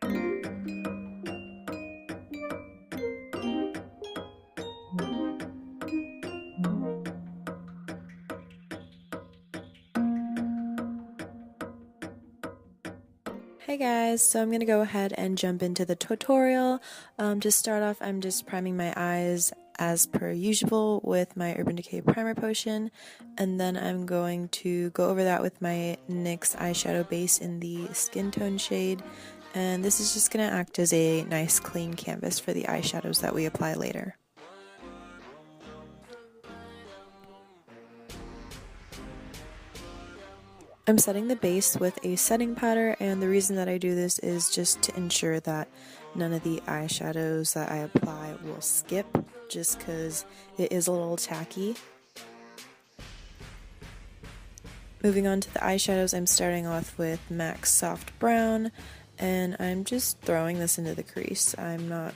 Hey guys, so I'm going to go ahead and jump into the tutorial. To start off, I'm just priming my eyes as per usual with my Urban Decay primer potion, and then I'm going to go over that with my NYX eyeshadow base in the Skintone shade, and this is just going to act as a nice clean canvas for the eyeshadows that we apply later. I'm setting the base with a setting powder, and the reason that I do this is just to ensure that none of the eyeshadows that I apply will skip, just because it is a little tacky. Moving on to the eyeshadows, I'm starting off with MAC Soft Brown, and I'm just throwing this into the crease. I'm not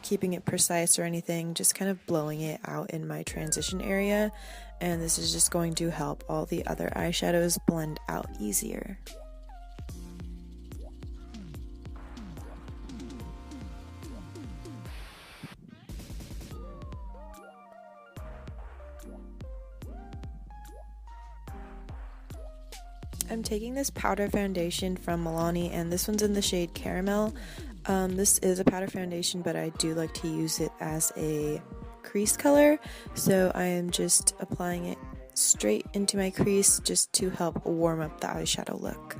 keeping it precise or anything, just kind of blowing it out in my transition area, and this is just going to help all the other eyeshadows blend out easier. I'm taking this powder foundation from Milani, and this one's in the shade Caramel. This is a powder foundation, but I do like to use it as a crease color, so I am just applying it straight into my crease just to help warm up the eyeshadow look.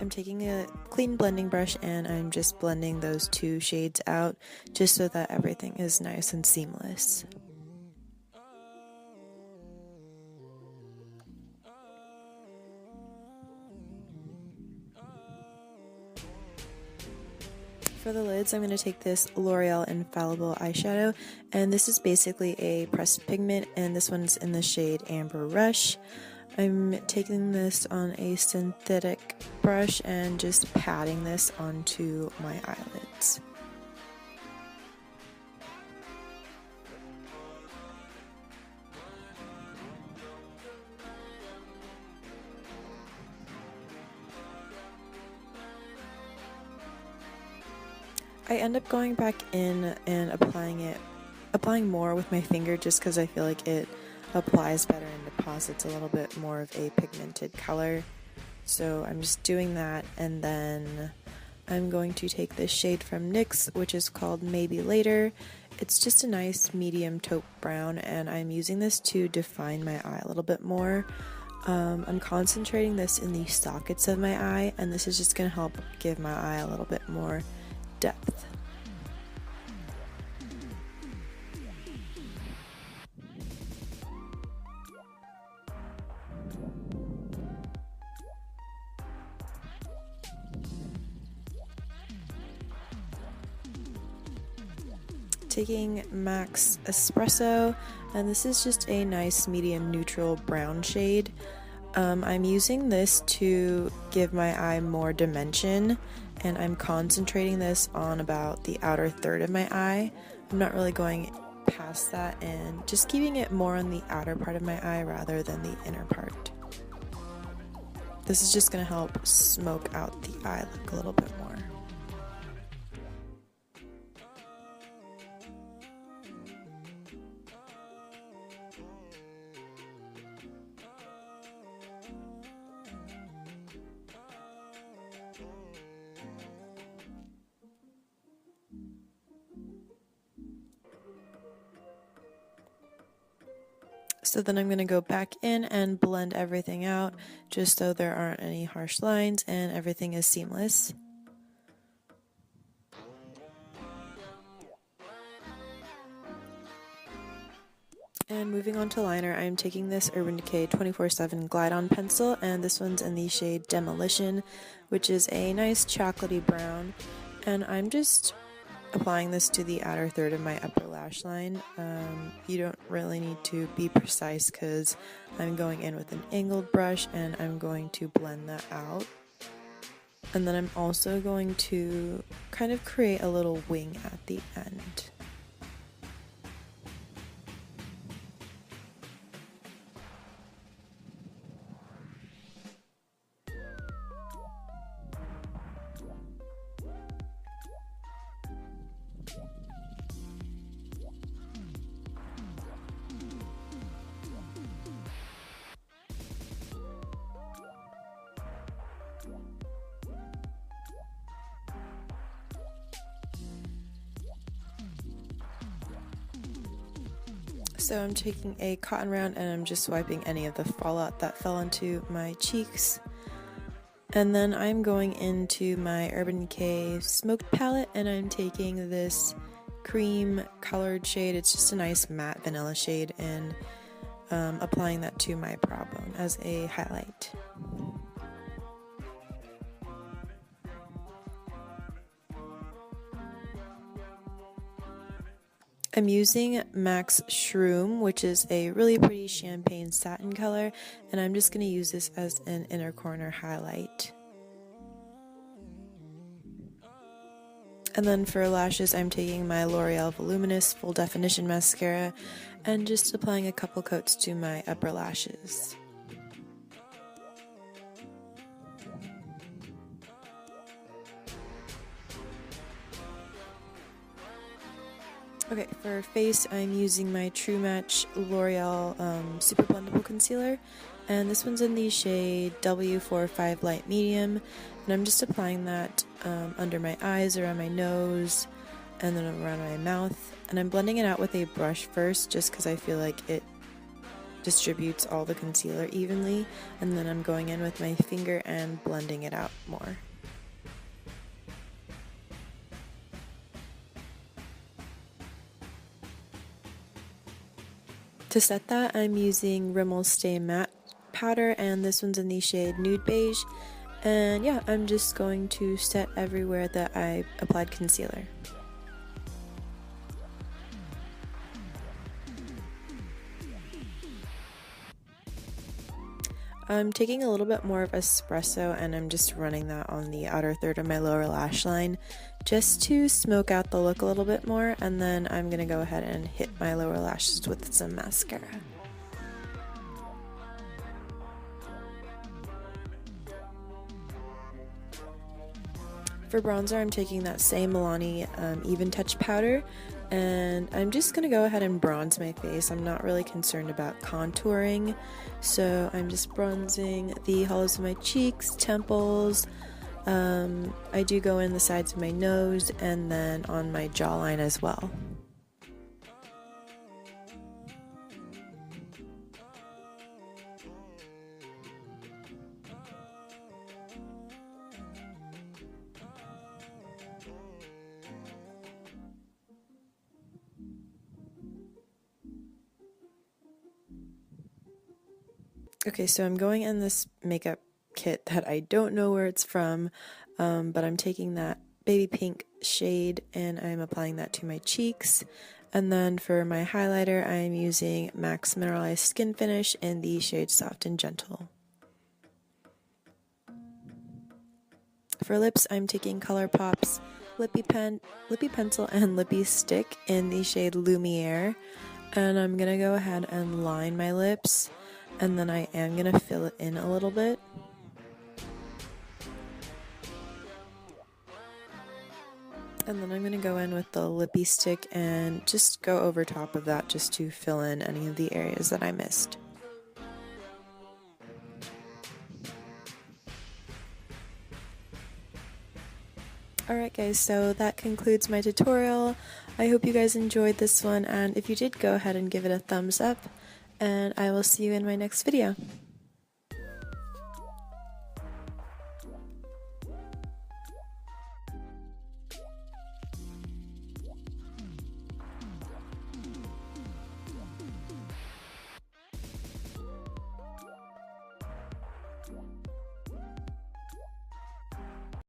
I'm taking a clean blending brush and I'm just blending those two shades out just so that everything is nice and seamless. For the lids, I'm going to take this Loreal Infallible eyeshadow, and this is basically a pressed pigment, and this one's in the shade Amber Rush. I'm taking this on a synthetic brush and just patting this onto my eyelids. I end up going back in and applying more with my finger just because I feel like it applies better and deposits a little bit more of a pigmented color. So I'm just doing that, and then I'm going to take this shade from NYX, which is called Maybe Later. It's just a nice medium taupe brown, and I'm using this to define my eye a little bit more. I'm concentrating this in the sockets of my eye, and this is just going to help give my eye a little bit more depth. Taking MAC Espresso, and this is just a nice medium neutral brown shade. I'm using this to give my eye more dimension, and I'm concentrating this on about the outer third of my eye. I'm not really going past that, and just keeping it more on the outer part of my eye rather than the inner part. This is just going to help smoke out the eye look a little bit more. So then I'm going to go back in and blend everything out just so there aren't any harsh lines and everything is seamless. And moving on to liner, I'm taking this Urban Decay 24/7 Glide On pencil, and this one's in the shade Demolition, which is a nice chocolatey brown, and I'm just applying this to the outer third of my upper lash line. You don't really need to be precise because I'm going in with an angled brush and I'm going to blend that out. And then I'm also going to kind of create a little wing at the end. So I'm taking a cotton round and I'm just wiping any of the fallout that fell onto my cheeks. And then I'm going into my Urban Decay Smoked palette and I'm taking this cream colored shade. It's just a nice matte vanilla shade, and applying that to my brow bone as a highlight. I'm using MAC's Shroom, which is a really pretty champagne satin color, and I'm just going to use this as an inner corner highlight. And then for lashes, I'm taking my L'Oreal Voluminous Full Definition Mascara and just applying a couple coats to my upper lashes. Okay, for face, I'm using my True Match L'Oreal Super Blendable Concealer, and this one's in the shade W45 Light Medium, and I'm just applying that under my eyes, around my nose, and then around my mouth, and I'm blending it out with a brush first, just because I feel like it distributes all the concealer evenly, and then I'm going in with my finger and blending it out more. To set that, I'm using Rimmel Stay Matte powder, and this one's in the shade Nude Beige. And yeah, I'm just going to set everywhere that I applied concealer. I'm taking a little bit more of espresso and I'm just running that on the outer third of my lower lash line just to smoke out the look a little bit more, and then I'm going to go ahead and hit my lower lashes with some mascara. For bronzer, I'm taking that same Milani Even Touch powder, and I'm just going to go ahead and bronze my face. I'm not really concerned about contouring, so I'm just bronzing the hollows of my cheeks, temples. I do go in the sides of my nose and then on my jawline as well. Okay, so I'm going in this makeup kit that I don't know where it's from, but I'm taking that baby pink shade and I'm applying that to my cheeks. And then for my highlighter, I'm using MAC's Mineralize Skin Finish in the shade Soft and Gentle. For lips, I'm taking ColourPop's Lippie Pencil and Lippie Stick in the shade Lumiere. And I'm going to go ahead and line my lips, and then I am going to fill it in a little bit. And then I'm going to go in with the Lippie Stick and just go over top of that just to fill in any of the areas that I missed. Alright guys, so that concludes my tutorial. I hope you guys enjoyed this one, and if you did, go ahead and give it a thumbs up, and I will see you in my next video.